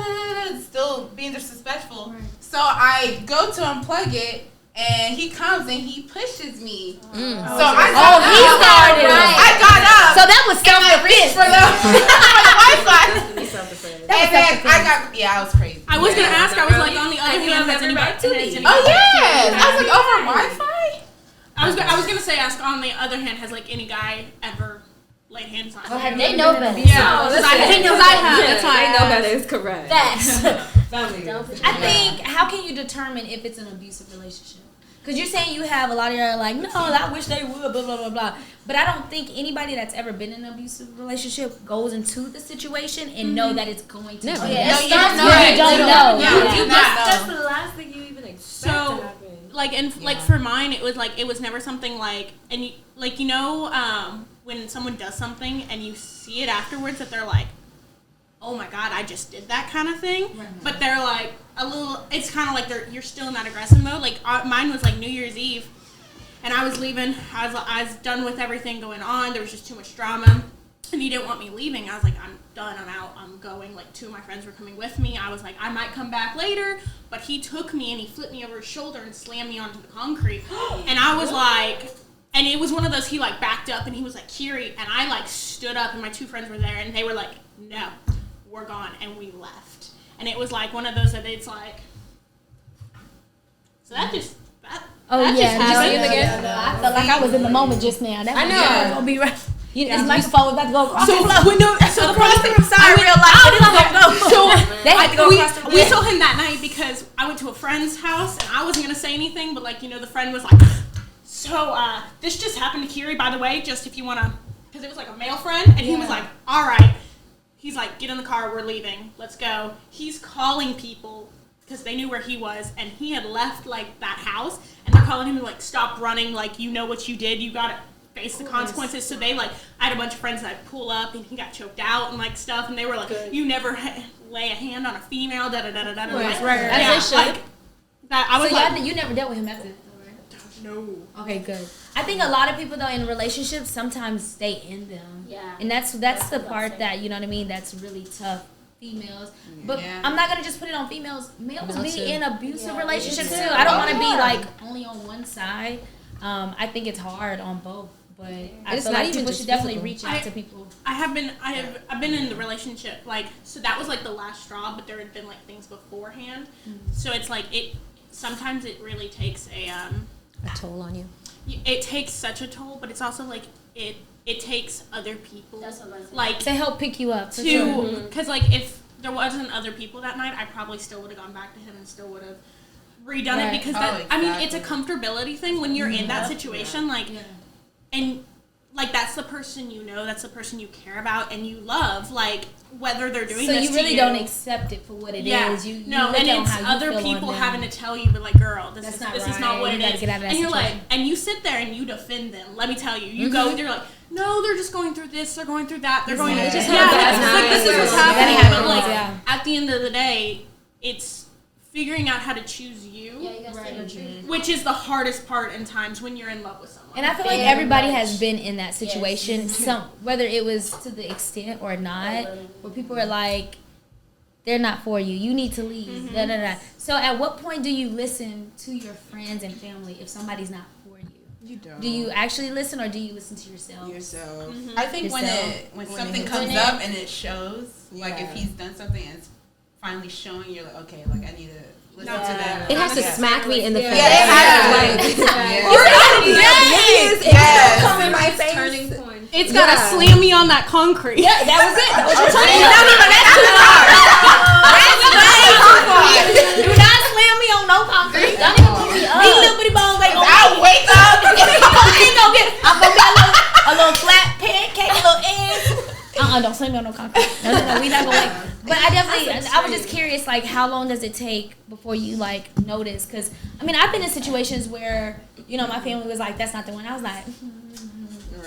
still being disrespectful. Right. So I go to unplug it, and he comes and he pushes me. So I got up. He started. Right. I got up. So that was self-defense for the Wi-Fi. And then I was crazy. I was gonna ask. I was like, on the other hand, has anybody? Oh yes, I was like, over Wi-Fi. I was gonna say, ask on the other hand, has any guy ever laid hands on you? They know better. Yeah, because I have. That's why I know better is correct. Facts. I think, how can you determine if it's an abusive relationship? Because you're saying you have a lot of y'all like, no, I wish they would, blah, blah, blah, blah. But I don't think anybody that's ever been in an abusive relationship goes into the situation and know that it's going to Never. be. Yeah, You don't know. That's the last thing you even expect to happen. For mine, it was never something like, and when someone does something and you see it afterwards that they're like, oh my god, I just did that kind of thing. Right. But they're like it's kind of like you're still in that aggressive mode. Like mine was like New Year's Eve, and I was leaving. I was done with everything going on. There was just too much drama, and he didn't want me leaving. I was like, I'm done. I'm out. I'm going. Like 2 of my friends were coming with me. I was like, I might come back later, but he took me and he flipped me over his shoulder and slammed me onto the concrete, and I was like. And it was one of those, he backed up and he was like, Kiri, and I stood up and my 2 friends were there and they were like, no, we're gone, and we left. And it was like one of those that it's like, so that just, that did you see him again? Yeah. I felt like I was in the moment just now. That I know. Gonna be right. This microphone was about to go across the floor. So across the sorry, real life. So they had to go across the floor. We saw him that night because I went to a friend's house and I wasn't gonna say anything, but the friend was like, So this just happened to Kiri, by the way, just if you want to, because it was like a male friend, and he was like, all right. He's like, get in the car, we're leaving, let's go. He's calling people because they knew where he was, and he had left like that house, and they're calling him like, stop running, like, you know what you did, you gotta face the consequences. So they like, I had a bunch of friends that pull up, and he got choked out and like stuff, and they were like, you never lay a hand on a female, da da da da da. Right. Like that. I was so like, you never dealt with him after that, though, right? No. Okay, good. I think a lot of people though in relationships sometimes stay in them. Yeah. And that's the part that, you know what I mean, that's really tough. Females. But I'm not gonna just put it on females. Males be in abusive relationships too. I don't wanna be like only on one side. I think it's hard on both. But I feel like people should definitely reach out to people. I've been in the relationship, like, so that was like the last straw, but there had been like things beforehand. So it's like sometimes it really takes a toll on you. It takes such a toll, but it's also like it takes other people like to help pick you up because like if there wasn't other people that night, I probably still would have gone back to him and still would have redone it because I mean it's a comfortability thing when you're in that situation and like that's the person you know, that's the person you care about and you love, like whether they're doing so this you really to you, don't accept it for what it is. You and it's other people having to tell you, but like, girl, this is not what it is. And you're like, and you sit there and you defend them. Let me tell you, you go, they're like, no, they're just going through this, they're going through that, they're going. It's just this is what's happening. But like at the end of the day, it's figuring out how to choose you, which is the hardest part in times when you're in love with someone. And I feel like everybody has been in that situation, whether it was to the extent or not, where people are like, they're not for you, you need to leave, da da da. So at what point do you listen to your friends and family if somebody's not for you? You don't. Do you actually listen or do you listen to yourself? I think when something comes up and it shows, like if he's done something and it's finally showing, you're like, okay, like I need to listen to them. It has to smack me in the face. It has to. Come in my face. Turning point. It's gotta slam me on that concrete. Yeah, that was it. That was your turn. Do not slam me on no concrete. These little bitty bones ain't gonna I'll wake up. I'm gonna get a little flat pancake, a little egg. Don't slam me on no concrete. No, we not gonna wait. But I was just curious, like, how long does it take before you, like, notice? Because, I mean, I've been in situations where, you know, my family was like, that's not the one. I was like,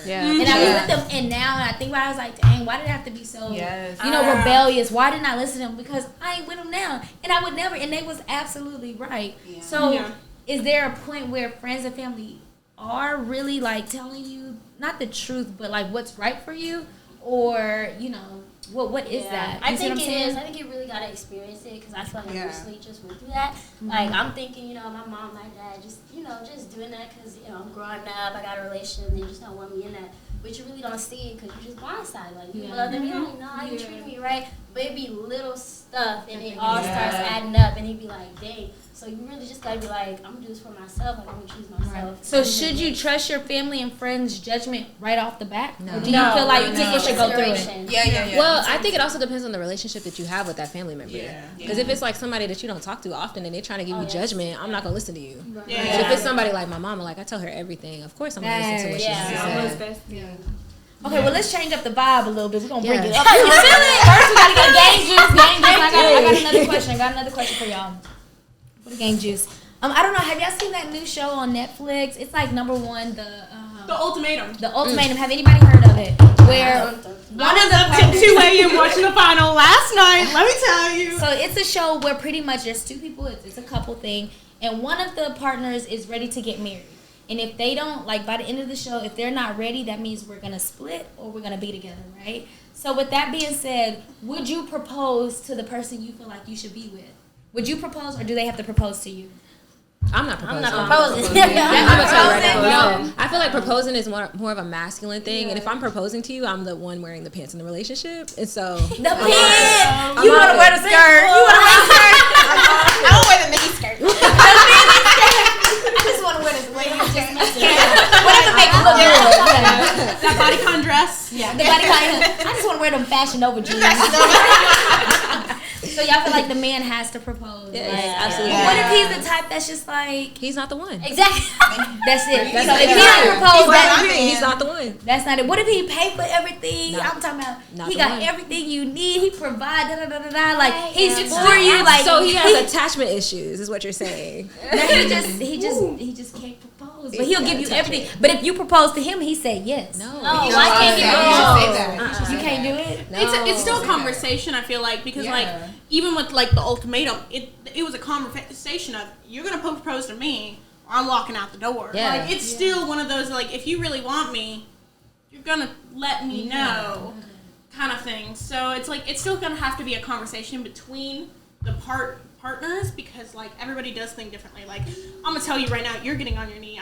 and I was with them, and now I think about it, I was like, dang, why did it have to be so, you know, rebellious? Why didn't I listen to them? Because I ain't with them now. And I would never, and they was absolutely right. Yeah. So, is there a point where friends and family are really, like, telling you, not the truth, but, like, what's right for you? Or, you know, what is that? I think it is. I think you really gotta experience it because I feel like I recently just went through that. Like I'm thinking, you know, my mom, my dad, just doing that because you know I'm growing up. I got a relationship, and they just don't want me in that. But you really don't see it because you're just blindsided. Like you love them, you don't know how you treat me right. But it be little stuff, and it all starts adding up, and he'd be like, dang. So you really just gotta be like, I'm gonna do this for myself. Like, I'm gonna choose myself. Right. So should you trust your family and friends' judgment right off the bat? No. Or do you feel like people should go through it? Yeah. Well, I think it also depends on the relationship that you have with that family member. Because if it's like somebody that you don't talk to often and they're trying to give you judgment, I'm not gonna listen to you. Right. Yeah. But if it's somebody like my mama, like I tell her everything, of course I'm gonna listen to what she has to say. Okay, well, let's change up the vibe a little bit. We're going to bring it up. You feel it? First, we got to get a game juice. I got another question for y'all. What a game juice. I don't know. Have y'all seen that new show on Netflix? It's like #1, The Ultimatum. The Ultimatum. Have anybody heard of it? Where one of up to 2 a.m. watching the final last night. Let me tell you. So it's a show where pretty much there's two people. It's a couple thing, and one of the partners is ready to get married. And if they don't, like, by the end of the show, if they're not ready, that means we're going to split or we're going to be together, right? So with that being said, would you propose to the person you feel like you should be with? Would you propose or do they have to propose to you? I'm not proposing. I'm not proposing. I feel like proposing is more of a masculine thing, and if I'm proposing to you, I'm the one wearing the pants in the relationship, and so the pants. You want to wear the skirt? You want to wear the skirt? I don't wear the mini skirt. I just want to wear this way. Whatever makes it look good. That bodycon dress. Yeah, the bodycon. I just want to wear them Fashion Nova jeans. So y'all feel like the man has to propose? Yes, absolutely. What if he's the type that's just like he's not the one? Exactly. That's it. That's So it. if he don't propose, He's not the one. that's not it. What if he pay for everything? No. I'm talking about Not he the got one. everything you need. He provide like he's for you. Like So he has attachment issues, is what you're saying. he just can't propose. But he'll give you everything. But if you propose to him, he say yes. No. Oh, why can't he propose? You can't do it. No. It's still a conversation, I feel like, because like even with like the ultimatum, it was a conversation of you're gonna propose to me or I'm walking out the door. Yeah. Like it's still one of those like if you really want me, you're gonna let me know kind of thing. So it's like it's still gonna have to be a conversation between the partners because like everybody does think differently. Like I'm gonna tell you right now, you're getting on your knee.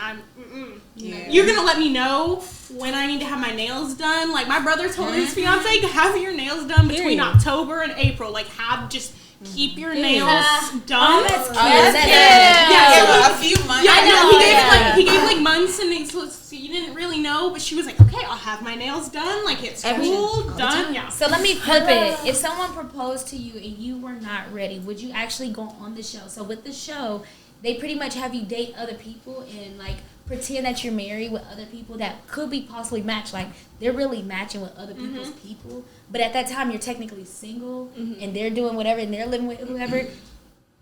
You're gonna let me know when I need to have my nails done. Like my brother told his fiance, have your nails done between October and April. Like keep your nails done. That's cute. A few months. Yeah, no, he gave like months, and so you didn't really know. But she was like, "Okay, I'll have my nails done. Like it's cool, done." Yeah. So let me flip it. If someone proposed to you and you were not ready, would you actually go on the show? So with the show, they pretty much have you date other people and like pretend that you're married with other people that could be possibly matched. Like they're really matching with other people's people, but at that time you're technically single and they're doing whatever and they're living with whoever.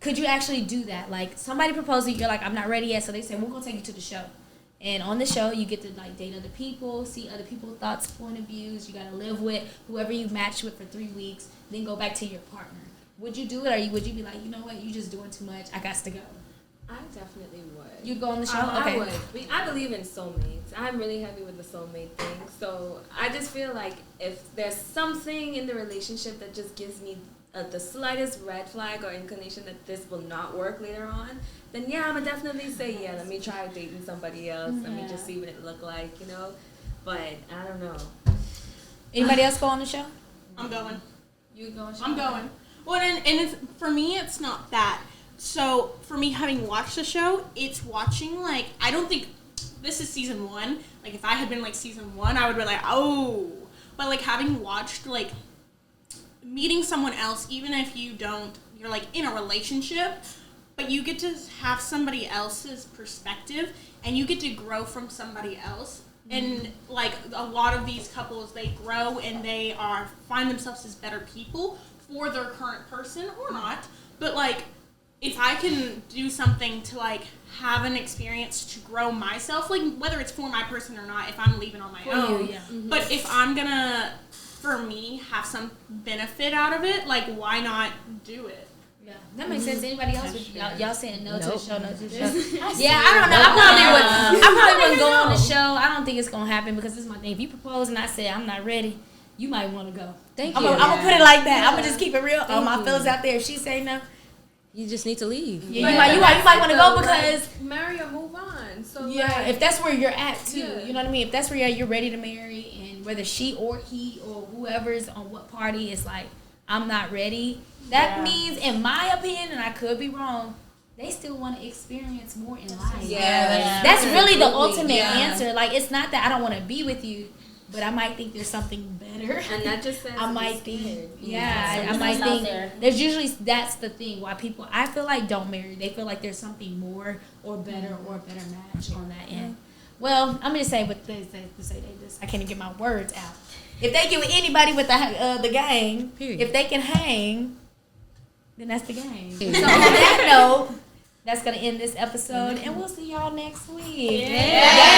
Could you actually do that? Like somebody proposed to you, you're like, I'm not ready yet, so they say we're gonna take you to the show. And on the show, you get to like date other people, see other people's thoughts, point of views. You gotta live with whoever you matched with for 3 weeks, then go back to your partner. Would you do it, or would you be like, you know what, you just doing too much, I got to go? I definitely would. You'd go on the show? I would. I believe in soulmates. I'm really heavy with the soulmate thing. So I just feel like if there's something in the relationship that just gives me the slightest red flag or inclination that this will not work later on, then yeah, I'm gonna definitely say, yeah, let me try dating somebody else. Let me just see what it look like, you know? But I don't know. Anybody else go on the show? I'm going. You go on the show? I'm going. Well, and it's, for me, it's not that. So, for me, having watched the show, it's watching, like, I don't think, this is season 1. Like, if I had been, like, season 1, I would be like, oh. But, like, having watched, like, meeting someone else, even if you're, like, in a relationship, but you get to have somebody else's perspective, and you get to grow from somebody else. And, like, a lot of these couples, they grow, and they find themselves as better people for their current person, or not. But, like, if I can do something to, like, have an experience to grow myself, like, whether it's for my person or not, if I'm leaving on my own. But if I'm gonna, for me, have some benefit out of it, like, why not do it? Yeah, that makes sense. Anybody else? Y'all saying no to the show, no to the show? Yeah, I don't know. I probably wouldn't go on the show. I don't think it's gonna happen because this is my thing. If you propose and I say I'm not ready, you might want to go. Thank I'm you. gonna put it like that. I'm gonna just keep it real. All my feelings out there. If she say no, you just need to leave. Yeah, you might want to go because marry or move on. So yeah, if that's where you're at too, you know what I mean. If that's where you're ready to marry, and whether she or he or whoever's on what party is like, I'm not ready. That means, in my opinion, and I could be wrong, they still want to experience more in life. Yeah, that's really the ultimate answer. Like, it's not that I don't want to be with you, but I might think there's something better. And that just says I might think, I might think there. there's usually, that's the thing why people, I feel like, don't marry. They feel like there's something more or better or a better match on that end. Well, I'm gonna say what they say. I can't even get my words out. If they get with anybody with the gang, if they can hang, then that's the game. So on that note, that's gonna end this episode, and we'll see y'all next week. Yes.